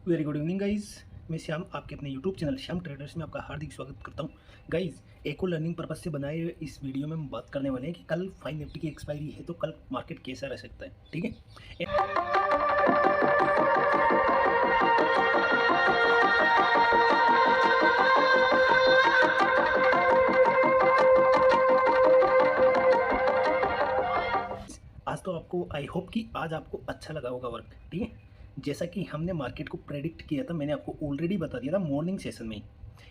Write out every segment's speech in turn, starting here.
Very good evening guys. मैं श्याम आपके अपने यूट्यूब चैनल श्याम ट्रेडर्स में आपका हार्दिक स्वागत करता हूं। गाइज, एक और लर्निंग पर्पज से बनाए हुए इस वीडियो में हम बात करने वाले हैं कि कल 5 निफ्टी की एक्सपायरी है तो कल मार्केट कैसा रह सकता है। ठीक है। आज तो आपको आई होप कि आज आपको अच्छा लगा होगा वर्क। ठीक है। जैसा कि हमने मार्केट को प्रेडिक्ट किया था, मैंने आपको ऑलरेडी बता दिया था मॉर्निंग सेशन में ही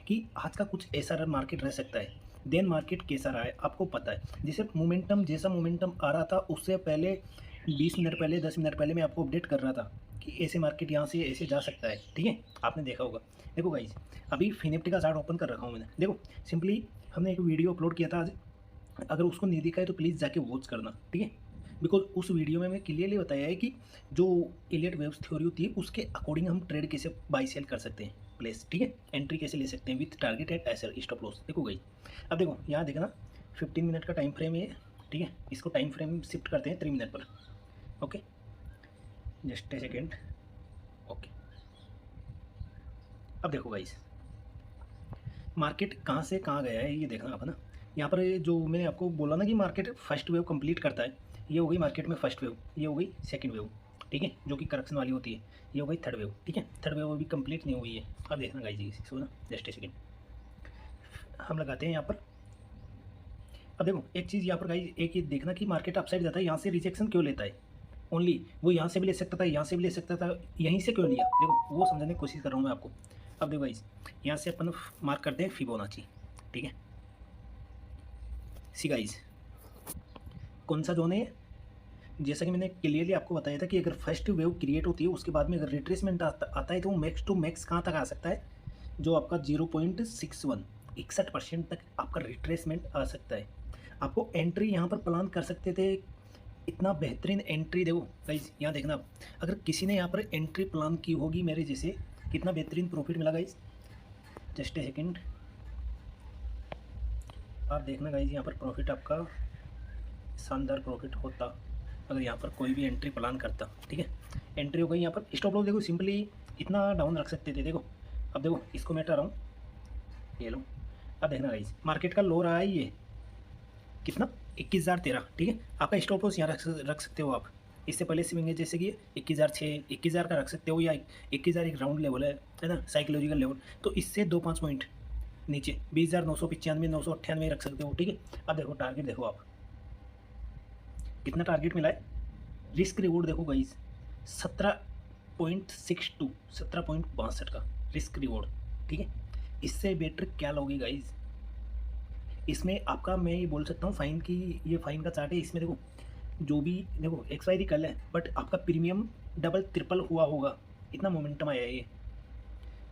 कि आज का कुछ ऐसा मार्केट रह सकता है। देन मार्केट कैसा रहा है आपको पता है। जैसा मोमेंटम आ रहा था उससे पहले 20 मिनट पहले 10 मिनट पहले मैं आपको अपडेट कर रहा था कि ऐसे मार्केट यहाँ से ऐसे जा सकता है। ठीक है, आपने देखा होगा। देखो गाइज, अभी फिनिफ्टी का चार्ट ओपन कर रखा हूँ मैंने। देखो सिंपली हमने एक वीडियो अपलोड किया था आज, अगर उसको नहीं देखा है तो प्लीज़ जाके वॉच करना। ठीक है, बिकॉज उस वीडियो में मैं क्लियरली बताया है कि जो इलियट वेव्स थ्योरी होती है उसके अकॉर्डिंग हम ट्रेड कैसे बाई सेल कर सकते हैं, प्लेस। ठीक है, एंट्री कैसे ले सकते हैं विथ टारगेट एट एसर स्टॉप लॉस। देखो गई, अब देखो यहाँ देखना 15 मिनट का टाइम फ्रेम है। ठीक है, इसको टाइम फ्रेम शिफ्ट करते हैं 3 मिनट पर। Okay, just a second. Okay, अब देखो गाइस, मार्केट कहाँ से कहाँ गया है ये देखना आप, है ना। यहाँ पर जो मैंने आपको बोला ना कि मार्केट फर्स्ट वेव कंप्लीट करता है, ये हो गई मार्केट में फर्स्ट वेव, ये हो गई सेकंड वेव। ठीक है, जो कि करेक्शन वाली होती है। ये हो गई थर्ड वेव। ठीक है, थर्ड वेव अभी कंप्लीट नहीं हुई है। अब देखना गाइस इसको ना, जस्ट ए सेकेंड हम लगाते हैं यहाँ पर। अब देखो एक चीज़ यहाँ पर गाइस, एक ये देखना कि मार्केट अपसाइड जाता है, यहाँ से रिजेक्शन क्यों लेता है। ओनली वो यहाँ से भी ले सकता था, यहाँ से भी ले सकता था, यहीं से क्यों लिया, देखो वो समझने की कोशिश कर रहा हूँ मैं आपको। अब देखो गाइस, यहाँ से अपन मार्क करते हैं फिबोनाची। ठीक है, सी गाइस, कौन सा जोन है। जैसा कि मैंने क्लियरली आपको बताया था कि अगर फर्स्ट वेव क्रिएट होती है उसके बाद में अगर रिट्रेसमेंट आता है तो वो मैक्स टू मैक्स कहाँ तक आ सकता है, जो आपका 0.61 61% तक आपका रिट्रेसमेंट आ सकता है। आपको एंट्री यहाँ पर प्लान कर सकते थे, इतना बेहतरीन एंट्री। देखो गाइस यहाँ देखना आप, अगर किसी ने यहाँ पर एंट्री प्लान की होगी मेरे जैसे, कितना बेहतरीन प्रॉफिट मिला गाइस। जस्ट ए सेकेंड, आप देखना गाइस, यहाँ पर प्रॉफिट आपका शानदार प्रॉफिट होता अगर यहाँ पर कोई भी एंट्री प्लान करता। ठीक है, एंट्री हो गई। यहाँ पर स्टॉप लॉस देखो सिंपली इतना डाउन रख सकते थे। देखो अब देखो इसको मैं हटा रहा हूँ, ये लो। अब देखना गाइस, मार्केट का लो रहा है ये कितना, 21,013। ठीक है, आपका स्टॉप लॉस यहाँ रख सकते हो आप। इससे पहले स्विंग है जैसे कि 21,006 21,000 का रख सकते हो, या 21,000 एक राउंड लेवल है ना, साइकोलॉजिकल लेवल। तो इससे 2-5 पॉइंट नीचे 20,995 998 रख सकते हो। ठीक है, अब देखो टारगेट देखो आप, कितना टारगेट मिला है। रिस्क रिवॉर्ड देखो गाइस, 17.62 17.62 का रिस्क रिवॉर्ड। ठीक है, इससे बेटर क्या लोगे गाइस। इसमें आपका मैं ये बोल सकता हूँ फाइन की, ये फाइन का चार्ट है। इसमें देखो जो भी देखो एक्सपायरी कल है बट आपका प्रीमियम डबल ट्रिपल हुआ होगा, इतना मोमेंटम आया है ये।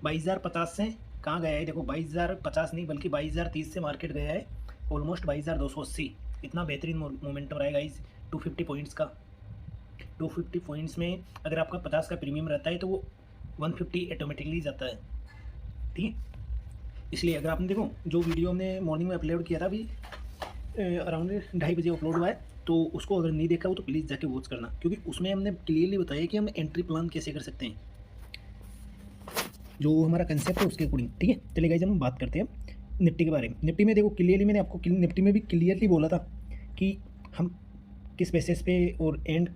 22,050 से कहाँ गया है, देखो 22,050 नहीं बल्कि 22,030 से मार्केट गया है ऑलमोस्ट 22,280। इतना बेहतरीन मोमेंटम रहेगा इस 250 पॉइंट्स का। 250 पॉइंट्स में अगर आपका 50 का प्रीमियम रहता है तो वो 150 ऑटोमेटिकली जाता है। ठीक है, इसलिए अगर आपने देखो जो वीडियो हमने मॉर्निंग में अपलोड किया था अभी अराउंड 2:30 बजे अपलोड हुआ है, तो उसको अगर नहीं देखा हो तो प्लीज़ जाके वॉच करना, क्योंकि उसमें हमने क्लियरली बताया कि हम एंट्री प्लान कैसे कर सकते हैं, जो हमारा कंसेप्ट है उसके अकॉर्डिंग। ठीक है, चलिए गाइस हम बात करते हैं निफ्टी के बारे में। निफ्टी में देखो क्लियरली मैंने आपको निफ्टी में भी क्लियरली बोला था कि हम किस बेसिस पे और एंड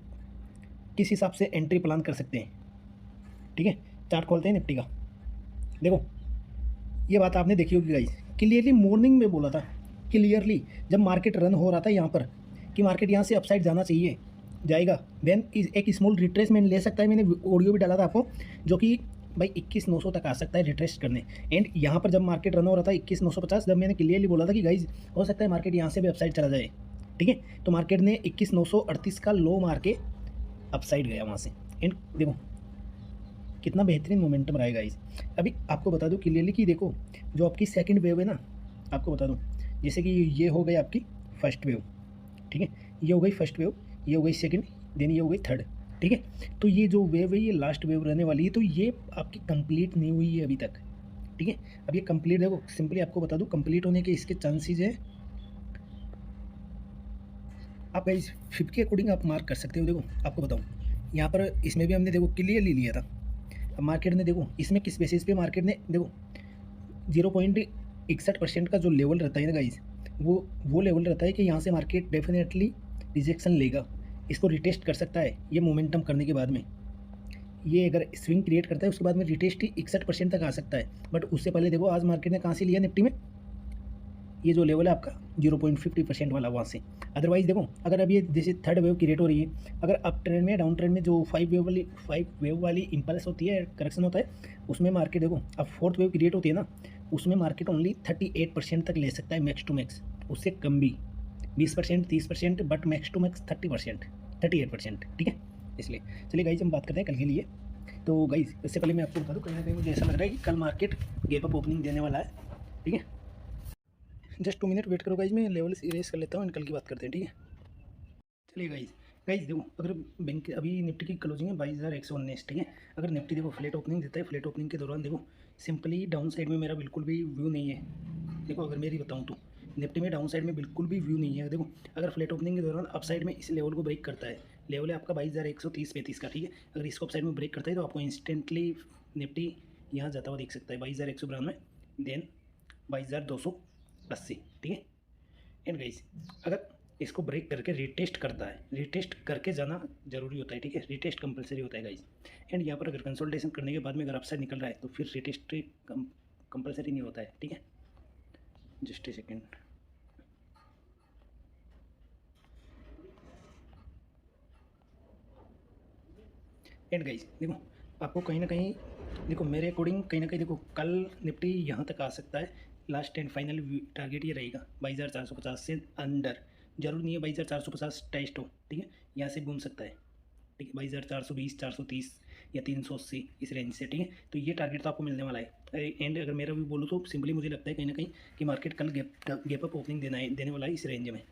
किस हिसाब से एंट्री प्लान कर सकते हैं। ठीक है, चार्ट खोलते हैं निफ्टी का। देखो ये बात आपने देखी होगी गाइस, क्लियरली मॉर्निंग में बोला था क्लियरली, जब मार्केट रन हो रहा था यहाँ पर, कि मार्केट यहाँ से अपसाइड जाना चाहिए, जाएगा, देन एक स्मॉल रिट्रेसमेंट ले सकता है। मैंने ऑडियो भी डाला था आपको, जो कि भाई 21,900 तक आ सकता है रिट्रेस करने। एंड यहाँ पर जब मार्केट रन हो रहा था 21,950, जब मैंने क्लियरली बोला था कि गाइज हो सकता है मार्केट यहाँ से भी अपसाइड चला जाए। ठीक है, तो मार्केट ने 21,938 का लो मार के अपसाइड गया वहाँ से। एंड देखो कितना बेहतरीन मोमेंटम रहेगा इस। अभी आपको बता दूं क्लियरली कि देखो जो आपकी सेकंड वेव है ना, आपको बता दूं जैसे कि ये हो गई आपकी फर्स्ट वेव। ठीक है, ये हो गई फर्स्ट वेव, ये हो गई सेकंड, देन ये हो गई थर्ड। ठीक है, तो ये जो वेव है ये लास्ट वेव रहने वाली है, तो ये आपकी कंप्लीट नहीं हुई है अभी तक। ठीक है, अब ये कंप्लीट देखो सिंपली आपको बता दूं कंप्लीट होने के इसके चांसेस है। आप इस फिफ्थ के अकॉर्डिंग आप मार्क कर सकते हो। देखो आपको बताऊँ यहाँ पर इसमें भी हमने देखो क्लियरली लिया था। अब मार्केट ने देखो इसमें किस बेसिस पे मार्केट ने देखो 0.61% का जो लेवल रहता है ना गाइस, वो लेवल रहता है कि यहाँ से मार्केट डेफिनेटली रिजेक्शन लेगा, इसको रिटेस्ट कर सकता है ये मोमेंटम करने के बाद में। ये अगर स्विंग क्रिएट करता है उसके बाद में रिटेस्ट ही 61% तक आ सकता है। बट उससे पहले देखो आज मार्केट ने कहाँ से लिया निफ्टी में, ये जो लेवल है आपका 0.50% वाला वहाँ से। अदरवाइज देखो अगर अब ये जैसे थर्ड वेव क्रिएट हो रही है, अगर अप ट्रेंड में डाउन ट्रेंड में जो 5 वेव वाली इम्पल्स होती है, करेक्शन होता है, उसमें मार्केट देखो अब फोर्थ वेव क्रिएट होती है ना, उसमें मार्केट ओनली 38% तक ले सकता है मैक्स टू मैक्स, उससे कम भी 20% 30%, बट मैक्स टू मैक्स 30% 38%, ठीक है। इसलिए चलिए गाइज हम बात करते हैं कल के लिए। तो गाइज इससे पहले मैं आपको बता दूँ, कहीं ना कहीं मुझे ऐसा लग रहा है कि कल मार्केट गैप अप ओपनिंग देने वाला है, ठीक है। जस्ट 2 मिनट वेट करो गाइज, मैं लेवल इरेज कर लेता हूँ, कल की बात करते हैं, ठीक है। चलिए गाइज देखो अगर बैंक अभी निफ्टी की क्लोजिंग है 22,119, ठीक है। अगर निफ्टी देखो फ्लैट ओपनिंग देता है, फ्लैट ओपनिंग के दौरान देखो सिंपली डाउन साइड में मेरा बिल्कुल भी व्यू नहीं है। देखो अगर मेरी बताऊँ तो निफ्टी में डाउन साइड में बिल्कुल भी व्यू नहीं है। देखो अगर फ्लैट ओपनिंग के दौरान अप साइड में इस लेवल को ब्रेक करता है, लेवल है आपका 22,130-35 का, ठीक है। अगर इसको अप साइड में ब्रेक करता है तो आपको इंस्टेंटली निफ्टी यहाँ जाता हुआ देख सकता है 22,192, देन 22,280, ठीक है। एंड गाइस अगर इसको ब्रेक करके रिटेस्ट करता है, रिटेस्ट करके जाना जरूरी होता है, ठीक है। रिटेस्ट कंपलसरी होता है गाइस। एंड यहाँ पर अगर कंसोल्टेशन करने के बाद में अगर अपसाइड निकल रहा है तो फिर रिटेस्ट कंपलसरी नहीं होता है, ठीक है। Just a second. And guys देखो आपको कहीं ना कहीं देखो मेरे अकॉर्डिंग कहीं ना कहीं देखो कल निफ्टी यहाँ तक आ सकता है। लास्ट एंड फाइनल टारगेट ये रहेगा 22,450 से अंडर, जरूर नहीं है 22,450 टेस्ट हो, ठीक है। यहाँ से घूम सकता है, ठीक है, 22,420 430 या 380 इस रेंज से, ठीक है। तो ये टारगेट तो आपको मिलने वाला है। एंड अगर मेरा भी बोलूँ तो सिंपली मुझे लगता है कहीं ना कहीं कि मार्केट कल गैप अप ओपनिंग देने वाला है इस रेंज में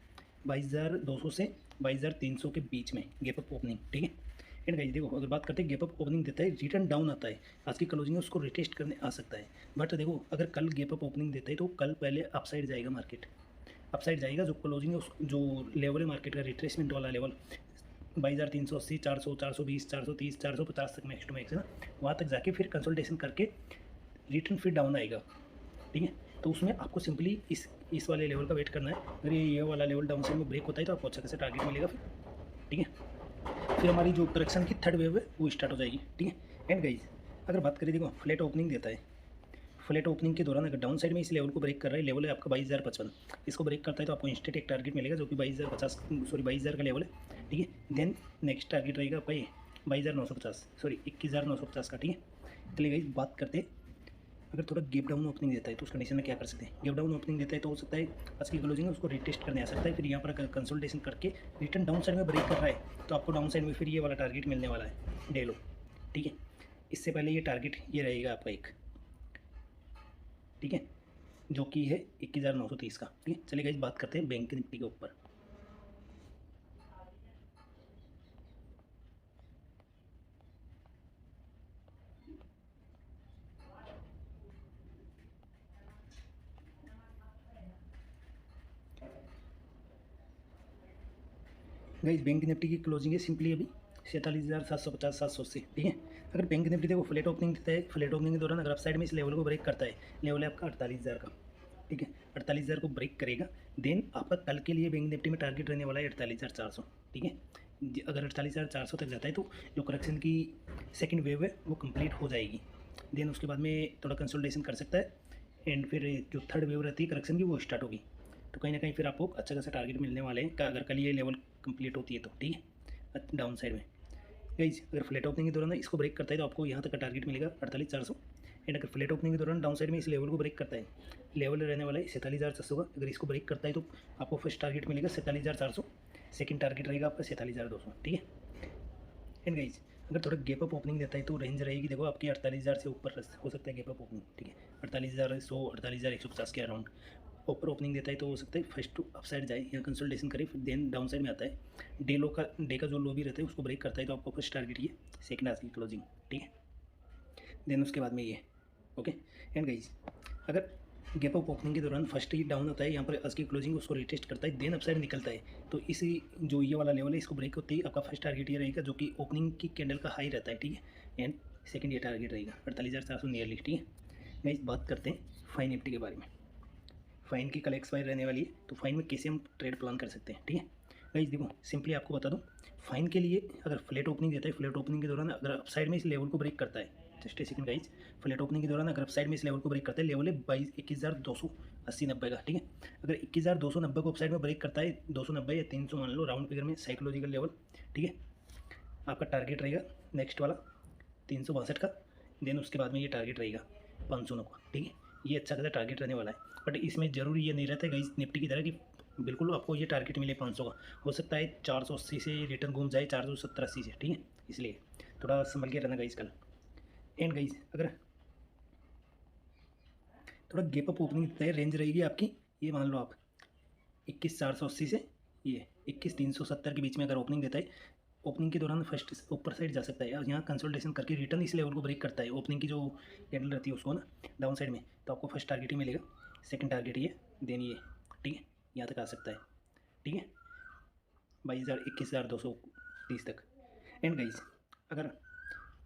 22,200 से 22,300 के बीच में गैप अप ओपनिंग, ठीक है। एंड गाइस देखो अगर बात करते हैं गैप अप ओपनिंग देता है, रिटर्न डाउन आता है, आज की क्लोजिंग है उसको रिटेस्ट करने आ सकता है। बट देखो अगर कल गैप अप ओपनिंग देता है तो कल पहले अपसाइड जाएगा मार्केट, अपसाइड जाएगा। जो क्लोजिंग है उस जो लेवल है मार्केट का रिट्रेसमेंट वाला लेवल 22,380 400 420 430 450 तक मैक्स टू मैक्स है ना, वहाँ तक जाके फिर कंसल्टेशन करके रिटर्न फिर डाउन आएगा, ठीक है। तो उसमें आपको सिंपली इस वाले लेवल का वेट करना है। अगर ये वाला लेवल डाउन साइड में ब्रेक होता है तो आपको अच्छा खासा टारगेट मिलेगा फिर, ठीक है। फिर हमारी जो करेक्शन की थर्ड वेव है वो स्टार्ट हो जाएगी, ठीक है। एंड गाइज अगर बात करें देखो फ्लैट ओपनिंग देता है, फ्लैट ओपनिंग के दौरान अगर डाउन साइड में इस लेवल को ब्रेक कर रहा है, लेवल है आपका 22,055, इसको ब्रेक करता है तो आपको इंस्टेंट एक टारगेट मिलेगा जो कि 22,000 का लेवल है, ठीक है। देन नेक्स्ट टारगेट रहेगा आपका ये 21,950 का, ठीक है। चलिए गाइज बात करते हैं अगर थोड़ा गैप डाउन ओपनिंग देता है तो उस कंडीशन में क्या कर सकते हैं। गैप डाउन ओपनिंग देता है तो हो सकता है आज की क्लोजिंग है उसको रिटेस्ट करने आ सकता है, फिर यहाँ पर कंसल्टेशन करके रिटर्न डाउन साइड में ब्रेक कर रहा है तो आपको डाउन साइड में फिर ये वाला टारगेट मिलने वाला है डे लो, ठीक है। इससे पहले ये टारगेट ये रहेगा आपका एक, ठीक है, जो कि है 21,930 का, ठीक है। चलिए गाइस बात करते हैं बैंक निफ्टी के ऊपर। गाइस बैंक निफ्टी की क्लोजिंग है सिंपली अभी 47,750 780, ठीक है। अगर बैंक निफ्टी देखो फ्लैट ओपनिंग देता है, फ्लैट ओपनिंग के दौरान अगर अप साइड में इस लेवल को ब्रेक करता है, लेवल है आपका 48,000 का, ठीक है। 48,000 को ब्रेक करेगा, देन आपका कल के लिए बैंक निफ्टी में टारगेट रहने वाला है 48,400, ठीक है। अगर 48,400 तक जाता है तो जो करेक्शन की सेकेंड वेव है वो कंप्लीट हो जाएगी, देन उसके बाद में थोड़ा कंसल्टेशन कर सकता है। एंड फिर जो थर्ड वेव रहती है करेक्शन की वो स्टार्ट होगी, तो कहीं ना कहीं फिर आपको अच्छा खासा टारगेट मिलने वाले हैं अगर कल ये लेवल कंप्लीट होती है तो, ठीक है। डाउन साइड में गाइस अगर फ्लैट ओपनिंग के दौरान इसको ब्रेक करता है तो आपको यहाँ तक का टारगेट मिलेगा 48,400। एंड अगर फ्लैट ओपनिंग के दौरान डाउन साइड में इस लेवल को ब्रेक करता है, लेवल रहने वाला है 47,400 का, अगर इसको ब्रेक करता है तो आपको फर्स्ट टारगेट मिलेगा 47,400, सेकेंड टारगेट रहेगा आपका 47,200, ठीक है। एंड गाइस अगर थोड़ा गैप अप ओपनिंग देता है तो रेंज रहेगी देखो आपकी 48,000 से ऊपर हो सकता है गैप अप ओपनिंग, ठीक है। 48,100 48,150 के अराउंड ऊपर ओपनिंग देता है तो हो सकता है फर्स्ट टू अप साइड जाए या कंसल्टेशन करे, फिर देन डाउन साइड में आता है। डे का जो लो भी रहता है उसको ब्रेक करता है तो आपको फर्स्ट टारगेट ये सेकंड आज की क्लोजिंग, ठीक है। देन उसके बाद में ये ओके। एंड गाइस अगर गैप अप ओपनिंग के दौरान फर्स्ट ही डाउन होता है, यहाँ पर आज की क्लोजिंग उसको रिटेस्ट करता है, देन अप साइड निकलता है तो इसी जो ये वाला लेवल है इसको ब्रेक होती है आपका फर्स्ट टारगेट ये रहेगा जो कि ओपनिंग की कैंडल का हाई रहता है, ठीक है। एंड सेकंड ये टारगेट रहेगा 48,400 नियरली। ठीक है गाइस, बात करते हैं फाइन निफ्टी के बारे में। फाइन की कल एक्सपायर रहने वाली है, तो फाइन में कैसे हम ट्रेड प्लान कर सकते हैं। ठीक है गाइस, देखो सिंपली आपको बता दूं, फाइन के लिए अगर फ्लैट ओपनिंग देता है, फ्लैट ओपनिंग के दौरान अगर अप साइड में इस लेवल को ब्रेक करता है, just a second guys, flat opening के दौरान अगर अप साइड में इस लेवल को ब्रेक करता है, लेवल है 21,280-90 का। ठीक है, अगर 21,290 को अप साइड में ब्रेक करता है, 290 या 300 मान लो राउंड फिगर में साइकोलॉजिकल लेवल। ठीक है, आपका टारगेट रहेगा नेक्स्ट वाला 362 का, देन उसके बाद में ये टारगेट रहेगा 509 का। ठीक है, ये अच्छा खासा टारगेट रहने वाला है, बट इसमें जरूरी ये नहीं रहता है गाइस निफ्टी की तरह कि बिल्कुल आपको ये टारगेट मिले 500 का। हो सकता है 480 से रिटर्न घूम जाए 470-80 से। ठीक है, इसलिए थोड़ा संभल के रहना गाइस कल। एंड गाइस, अगर थोड़ा गैप अप ओपनिंग देता है, रेंज रहेगी आपकी, ये मान लो आप 21,480 से ये 21,370 के बीच में अगर ओपनिंग देता है, ओपनिंग के दौरान फर्स्ट ऊपर साइड जा सकता है और यहाँ कंसोलिडेशन करके रिटर्न इस लेवल को ब्रेक करता है, ओपनिंग की जो कैंडल रहती है उसको ना डाउन साइड में, तो आपको फर्स्ट टारगेट ही मिलेगा, सेकंड टारगेट ये, देन ये। ठीक है, यहाँ तक आ सकता है। ठीक है, 21,230 तक। एंड गाइस, अगर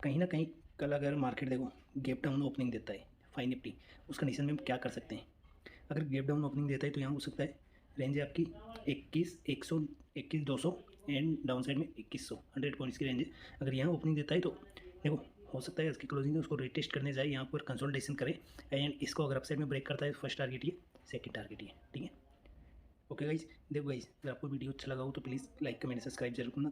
कहीं ना कहीं कल अगर मार्केट देखो गैप डाउन ओपनिंग देता है फाइन निफ्टी, उस कंडीशन में हम क्या कर सकते हैं। अगर गैप डाउन ओपनिंग देता है तो यहाँ हो सकता है रेंज है आपकी 21,100, 21,200 एंड डाउन साइड में 2100, 100 पॉइंट्स की रेंज है। अगर यहाँ ओपनिंग देता है तो देखो हो सकता है इसकी क्लोजिंग उसको रिटेस्ट करने जाए, यहाँ पर कंसोलिडेशन करे, एंड इसको अगर अपसाइड में ब्रेक करता है फर्स्ट टारगेट ये, सेकंड टारगेट ये। ठीक है, ओके गाइज, देखो गाइज, अगर आपको वीडियो अच्छा लगा हो तो प्लीज़ लाइक कमेंट सब्सक्राइब जरूर करना।